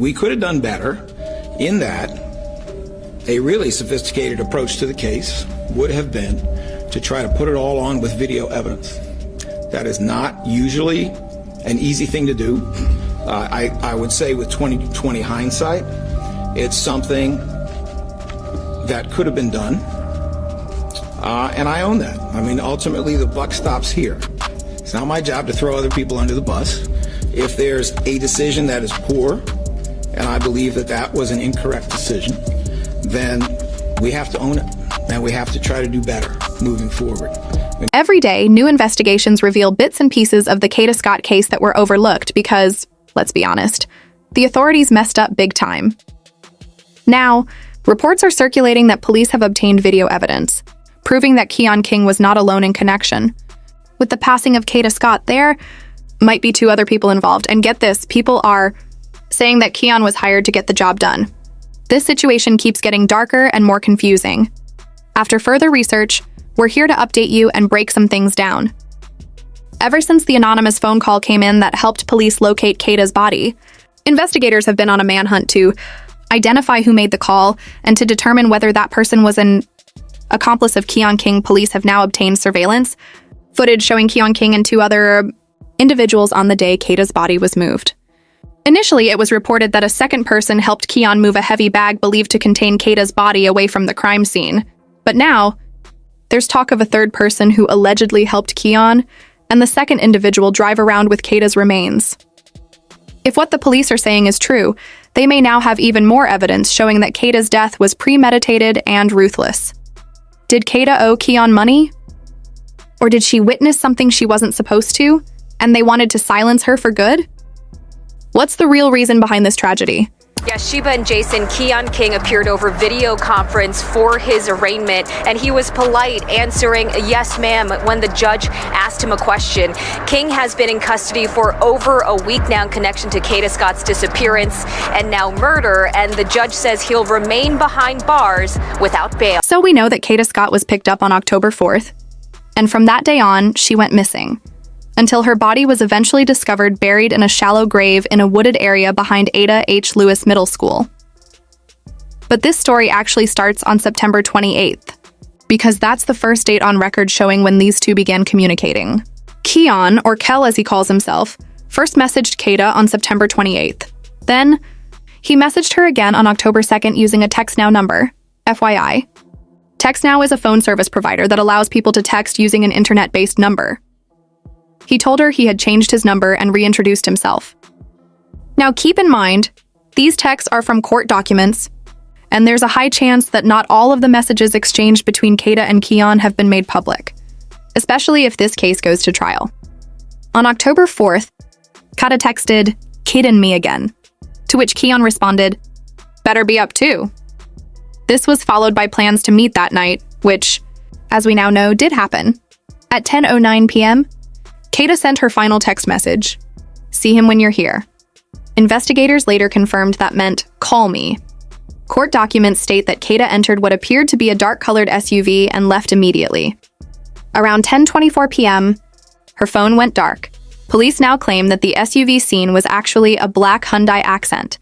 we could have done better in that a really sophisticated approach to the case would have been to try to put it all on with video evidence. That is not usually an easy thing to do. I would say with 20/20 hindsight, it's something that could have been done, and I own that. I mean, ultimately the buck stops here. It's not my job to throw other people under the bus. If there's a decision that is poor, and I believe that that was an incorrect decision, then we have to own it, and we have to try to do better moving forward. Every day, new investigations reveal bits and pieces of the Kada Scott case that were overlooked because, let's be honest, the authorities messed up big time. Now, reports are circulating that police have obtained video evidence, proving that Keon King was not alone in connection. With the passing of Kada Scott, there might be 2 other people involved, and get this, people are saying that Keon was hired to get the job done. This situation keeps getting darker and more confusing. After further research, we're here to update you and break some things down. Ever since the anonymous phone call came in that helped police locate Kada's body, investigators have been on a manhunt to identify who made the call and to determine whether that person was an accomplice of Keon King. Police have now obtained surveillance footage showing Keon King and 2 other individuals on the day Kada's body was moved. Initially, it was reported that a second person helped Keon move a heavy bag believed to contain Kada's body away from the crime scene. But now, there's talk of a third person who allegedly helped Keon and the second individual drive around with Kada's remains. If what the police are saying is true, they may now have even more evidence showing that Kada's death was premeditated and ruthless. Did Kada owe Keon money? Or did she witness something she wasn't supposed to, and they wanted to silence her for good? What's the real reason behind this tragedy? Yes, Sheba and Jason, Keon King appeared over video conference for his arraignment, and he was polite, answering yes ma'am when the judge asked him a question. King has been in custody for over a week now in connection to Kada Scott's disappearance and now murder, and the judge says he'll remain behind bars without bail. So we know that Kada Scott was picked up on October 4th, and from that day on, she went missing, until her body was eventually discovered buried in a shallow grave in a wooded area behind Ada H. Lewis Middle School. But this story actually starts on September 28th, because that's the first date on record showing when these 2 began communicating. Keon, or Kel as he calls himself, first messaged Kada on September 28th. Then, he messaged her again on October 2nd using a TextNow number. FYI, TextNow is a phone service provider that allows people to text using an internet-based number. He told her he had changed his number and reintroduced himself. Now keep in mind, these texts are from court documents, and there's a high chance that not all of the messages exchanged between Kada and Keon have been made public, especially if this case goes to trial. On October 4th, Kada texted, "Kiddin' me again," to which Keon responded, "Better be up too." This was followed by plans to meet that night, which, as we now know, did happen. At 10:09 p.m., Kada sent her final text message, "See him when you're here." Investigators later confirmed that meant, "Call me." Court documents state that Kada entered what appeared to be a dark-colored SUV and left immediately. Around 10:24 p.m., her phone went dark. Police now claim that the SUV seen was actually a black Hyundai Accent,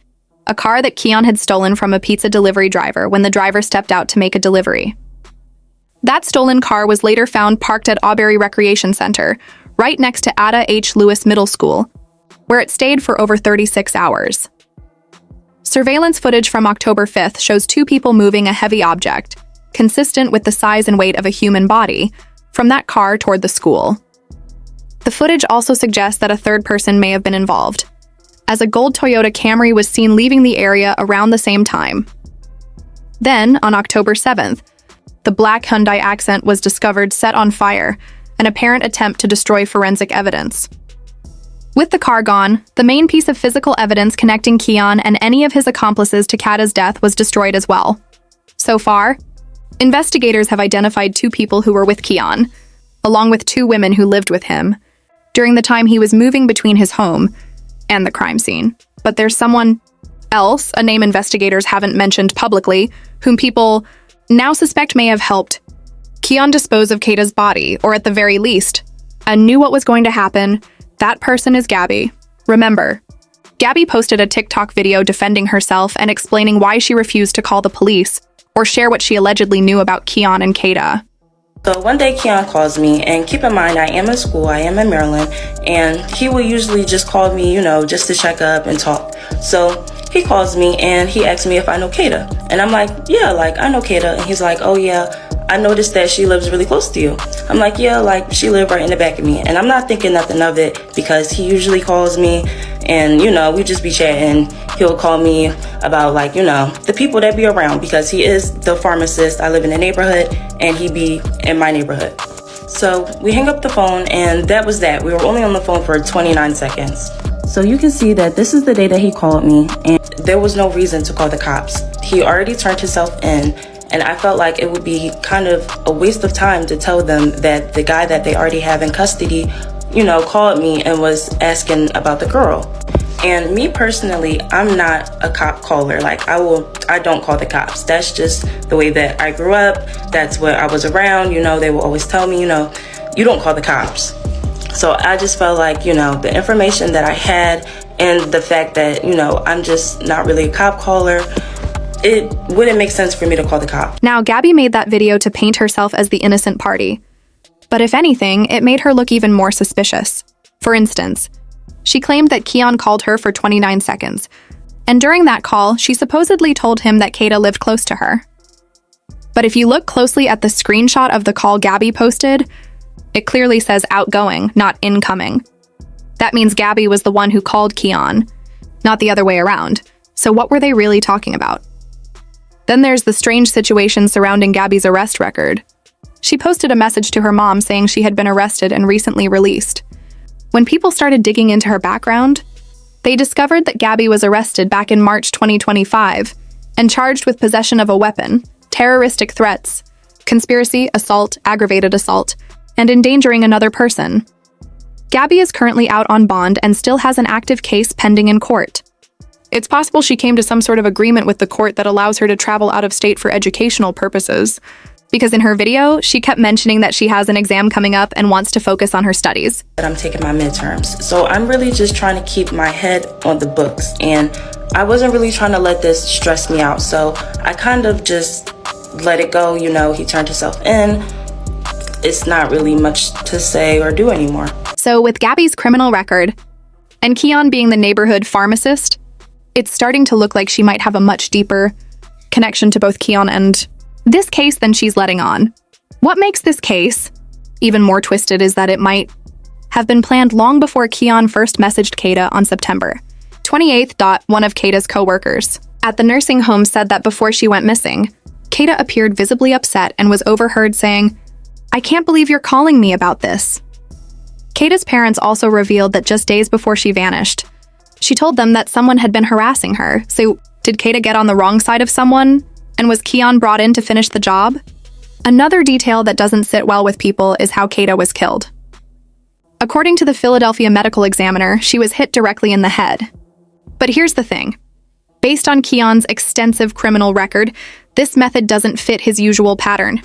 a car that Keon had stolen from a pizza delivery driver when the driver stepped out to make a delivery. That stolen car was later found parked at Auberry Recreation Center, right next to Ada H. Lewis Middle School, where it stayed for over 36 hours. Surveillance footage from October 5th shows 2 people moving a heavy object, consistent with the size and weight of a human body, from that car toward the school. The footage also suggests that a third person may have been involved, as a gold Toyota Camry was seen leaving the area around the same time. Then, on October 7th, the black Hyundai Accent was discovered set on fire, an apparent attempt to destroy forensic evidence. With the car gone, the main piece of physical evidence connecting Keon and any of his accomplices to Kada's death was destroyed as well. So far, investigators have identified 2 people who were with Keon, along with 2 women who lived with him, during the time he was moving between his home and the crime scene. But there's someone else, a name investigators haven't mentioned publicly, whom people now suspect may have helped Keon dispose of Kada's body, or at the very least, and knew what was going to happen. That person is Gabby. Remember, Gabby posted a TikTok video defending herself and explaining why she refused to call the police or share what she allegedly knew about Keon and Kada. So one day Keon calls me, and keep in mind I am in school, I am in Maryland, and he will usually just call me, just to check up and talk. So he calls me and he asks me if I know Kada. And I'm like, yeah, I know Kada. And he's like, oh yeah, I noticed that she lives really close to you. I'm like, yeah, she lived right in the back of me. And I'm not thinking nothing of it because he usually calls me and, we just be chatting. He'll call me about the people that be around because he is the pharmacist. I live in the neighborhood and he be in my neighborhood. So we hang up the phone and that was that. We were only on the phone for 29 seconds. So you can see that this is the day that he called me and there was no reason to call the cops. He already turned himself in. And I felt like it would be kind of a waste of time to tell them that the guy that they already have in custody, called me and was asking about the girl. And me personally, I'm not a cop caller. I don't call the cops. That's just the way that I grew up. That's what I was around. They will always tell me, you don't call the cops. So I just felt like, the information that I had and the fact that, I'm just not really a cop caller, it wouldn't make sense for me to call the cops. Now, Gabby made that video to paint herself as the innocent party. But if anything, it made her look even more suspicious. For instance, she claimed that Keon called her for 29 seconds. And during that call, she supposedly told him that Kada lived close to her. But if you look closely at the screenshot of the call Gabby posted, it clearly says outgoing, not incoming. That means Gabby was the one who called Keon, not the other way around. So what were they really talking about? Then there's the strange situation surrounding Gabby's arrest record. She posted a message to her mom saying she had been arrested and recently released. When people started digging into her background, they discovered that Gabby was arrested back in March 2025 and charged with possession of a weapon, terroristic threats, conspiracy, assault, aggravated assault, and endangering another person. Gabby is currently out on bond and still has an active case pending in court. It's possible she came to some sort of agreement with the court that allows her to travel out of state for educational purposes, because in her video, she kept mentioning that she has an exam coming up and wants to focus on her studies. I'm taking my midterms, so I'm really just trying to keep my head on the books, and I wasn't really trying to let this stress me out, so I kind of just let it go. He turned himself in. It's not really much to say or do anymore. So with Gabby's criminal record, and Keon being the neighborhood pharmacist, it's starting to look like she might have a much deeper connection to both Keon and this case than she's letting on. What makes this case even more twisted is that it might have been planned long before Keon first messaged Kada on September 28th. One of Kada's co-workers at the nursing home said that before she went missing, Kada appeared visibly upset and was overheard saying, "I can't believe you're calling me about this." Kada's parents also revealed that just days before she vanished, she told them that someone had been harassing her. So did Kada get on the wrong side of someone? And was Keon brought in to finish the job? Another detail that doesn't sit well with people is how Kada was killed. According to the Philadelphia Medical Examiner, she was hit directly in the head. But here's the thing. Based on Keon's extensive criminal record, this method doesn't fit his usual pattern.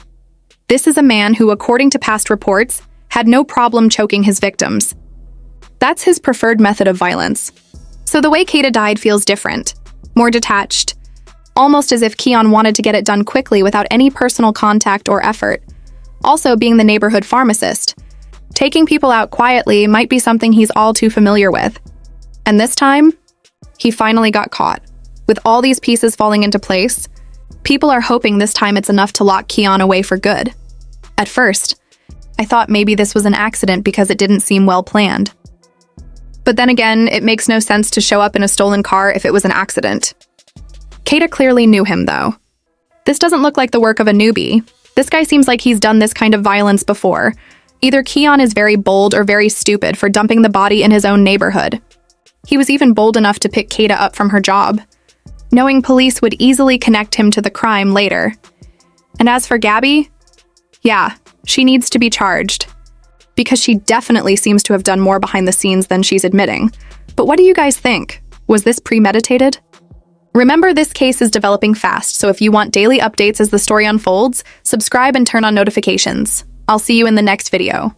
This is a man who, according to past reports, had no problem choking his victims. That's his preferred method of violence. So the way Kada died feels different, more detached, almost as if Keon wanted to get it done quickly without any personal contact or effort. Also, being the neighborhood pharmacist, taking people out quietly might be something he's all too familiar with. And this time, he finally got caught. With all these pieces falling into place, people are hoping this time it's enough to lock Keon away for good. At first, I thought maybe this was an accident because it didn't seem well planned. But then again, it makes no sense to show up in a stolen car if it was an accident. Kada clearly knew him, though. This doesn't look like the work of a newbie. This guy seems like he's done this kind of violence before. Either Keon is very bold or very stupid for dumping the body in his own neighborhood. He was even bold enough to pick Kada up from her job, knowing police would easily connect him to the crime later. And as for Gabby, yeah, she needs to be charged, because she definitely seems to have done more behind the scenes than she's admitting. But what do you guys think? Was this premeditated? Remember, this case is developing fast, so if you want daily updates as the story unfolds, subscribe and turn on notifications. I'll see you in the next video.